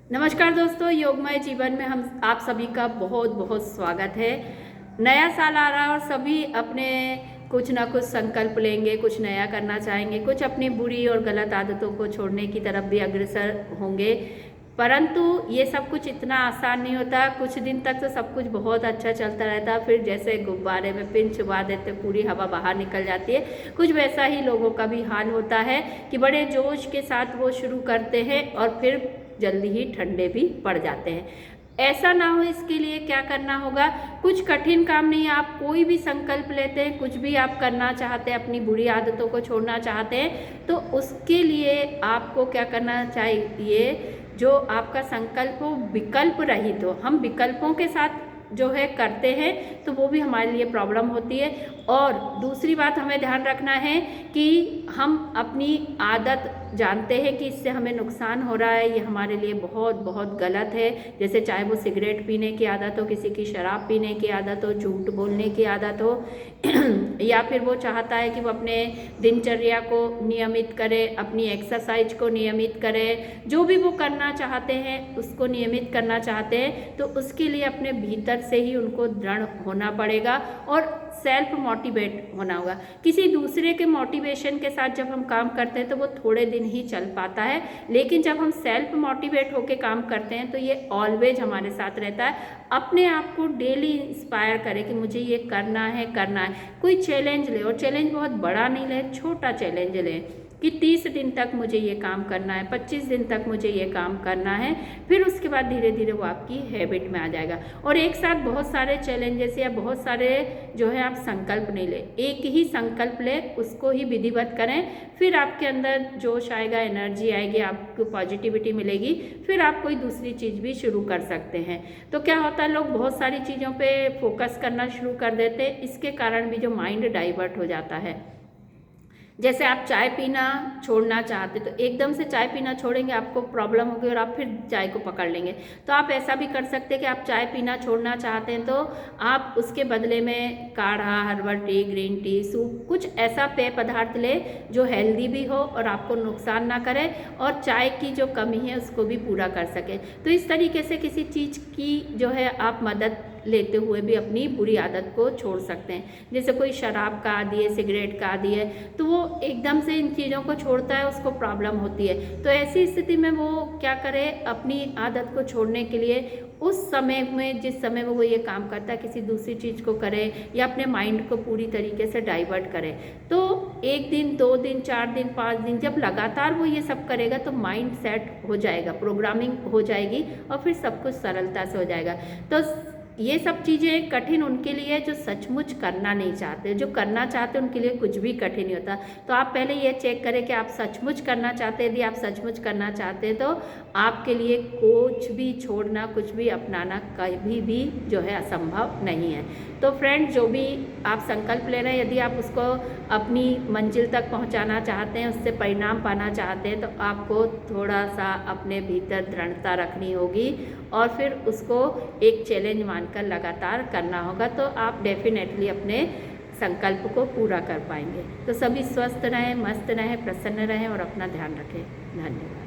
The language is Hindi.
नमस्कार दोस्तों, योगमय जीवन में हम आप सभी का बहुत बहुत स्वागत है। नया साल आ रहा है और सभी अपने कुछ ना कुछ संकल्प लेंगे, कुछ नया करना चाहेंगे, कुछ अपनी बुरी और गलत आदतों को छोड़ने की तरफ भी अग्रसर होंगे। परंतु ये सब कुछ इतना आसान नहीं होता। कुछ दिन तक तो सब कुछ बहुत अच्छा चलता रहता है, फिर जैसे गुब्बारे में पिन चुबा देते पूरी हवा बाहर निकल जाती है। कुछ वैसा ही लोगों का भी हाल होता है कि बड़े जोश के साथ वो शुरू करते हैं और फिर जल्दी ही ठंडे भी पड़ जाते हैं। ऐसा ना हो, इसके लिए क्या करना होगा? कुछ कठिन काम नहीं है। आप कोई भी संकल्प लेते हैं, कुछ भी आप करना चाहते हैं, अपनी बुरी आदतों को छोड़ना चाहते हैं, तो उसके लिए आपको क्या करना चाहिए? जो आपका संकल्प हो विकल्प रहित हो। हम विकल्पों के साथ जो है करते हैं तो वो भी हमारे लिए प्रॉब्लम होती है। और दूसरी बात हमें ध्यान रखना है कि हम अपनी आदत जानते हैं कि इससे हमें नुकसान हो रहा है, ये हमारे लिए बहुत बहुत गलत है। जैसे चाहे वो सिगरेट पीने की आदत हो, किसी की शराब पीने की आदत हो, झूठ बोलने की आदत हो या फिर वो चाहता है कि वो अपने दिनचर्या को नियमित करे, अपनी एक्सरसाइज को नियमित करे, जो भी वो करना चाहते हैं उसको नियमित करना चाहते हैं, तो उसके लिए अपने भीतर से ही उनको दृढ़ होना पड़ेगा और सेल्फ मोटिवेट होना होगा। किसी दूसरे के मोटिवेशन के साथ जब हम काम करते हैं तो वो थोड़े दिन ही चल पाता है, लेकिन जब हम सेल्फ मोटिवेट होकर काम करते हैं तो ये ऑलवेज हमारे साथ रहता है। अपने आप को डेली इंस्पायर करें कि मुझे ये करना है। कोई चैलेंज ले, और चैलेंज बहुत बड़ा नहीं ले, छोटा चैलेंज ले कि 30 दिन तक मुझे ये काम करना है, 25 दिन तक मुझे ये काम करना है। फिर उसके बाद धीरे धीरे वो आपकी हैबिट में आ जाएगा। और एक साथ बहुत सारे चैलेंजेस या बहुत सारे जो है आप संकल्प नहीं ले, एक ही संकल्प ले, उसको ही विधिवत करें। फिर आपके अंदर जोश आएगा, एनर्जी आएगी, आपको पॉजिटिविटी मिलेगी, फिर आप कोई दूसरी चीज़ भी शुरू कर सकते हैं। तो क्या होता है, लोग बहुत सारी चीज़ों पर फोकस करना शुरू कर देते हैं, इसके कारण भी जो माइंड डाइवर्ट हो जाता है। जैसे आप चाय पीना छोड़ना चाहते तो एकदम से चाय पीना छोड़ेंगे, आपको प्रॉब्लम होगी और आप फिर चाय को पकड़ लेंगे। तो आप ऐसा भी कर सकते हैं कि आप चाय पीना छोड़ना चाहते हैं तो आप उसके बदले में काढ़ा, herbal tea, green tea, soup, कुछ ऐसा पेय पदार्थ लें जो हेल्दी भी हो और आपको नुकसान ना करे और चाय की जो कमी है उसको भी पूरा कर सके। तो इस तरीके से किसी चीज़ की जो है आप मदद लेते हुए भी अपनी बुरी आदत को छोड़ सकते हैं। जैसे कोई शराब का आदी है, सिगरेट का आदी है, तो वो एकदम से इन चीज़ों को छोड़ता है, उसको प्रॉब्लम होती है। तो ऐसी स्थिति में वो क्या करे, अपनी आदत को छोड़ने के लिए उस समय में, जिस समय वो ये काम करता है, किसी दूसरी चीज़ को करे या अपने माइंड को पूरी तरीके से डाइवर्ट करे। तो 1 दिन, 2 दिन, 4 दिन, 5 दिन जब लगातार वो ये सब करेगा तो माइंड सेट हो जाएगा, प्रोग्रामिंग हो जाएगी और फिर सब कुछ सरलता से हो जाएगा। तो ये सब चीज़ें कठिन उनके लिए जो सचमुच करना नहीं चाहते। जो करना चाहते हैं उनके लिए कुछ भी कठिन नहीं होता। तो आप पहले ये चेक करें कि आप सचमुच करना चाहते हैं। यदि आप सचमुच करना चाहते हैं तो आपके लिए कुछ भी छोड़ना, कुछ भी अपनाना कभी भी जो है असंभव नहीं है। तो फ्रेंड, जो भी आप संकल्प ले रहे हैं, यदि आप उसको अपनी मंजिल तक पहुंचाना चाहते हैं, उससे परिणाम पाना चाहते हैं, तो आपको थोड़ा सा अपने भीतर दृढ़ता रखनी होगी और फिर उसको एक चैलेंज मानकर लगातार करना होगा। तो आप डेफिनेटली अपने संकल्प को पूरा कर पाएंगे। तो सभी स्वस्थ रहें, मस्त रहें, प्रसन्न रहें और अपना ध्यान रखें। धन्यवाद।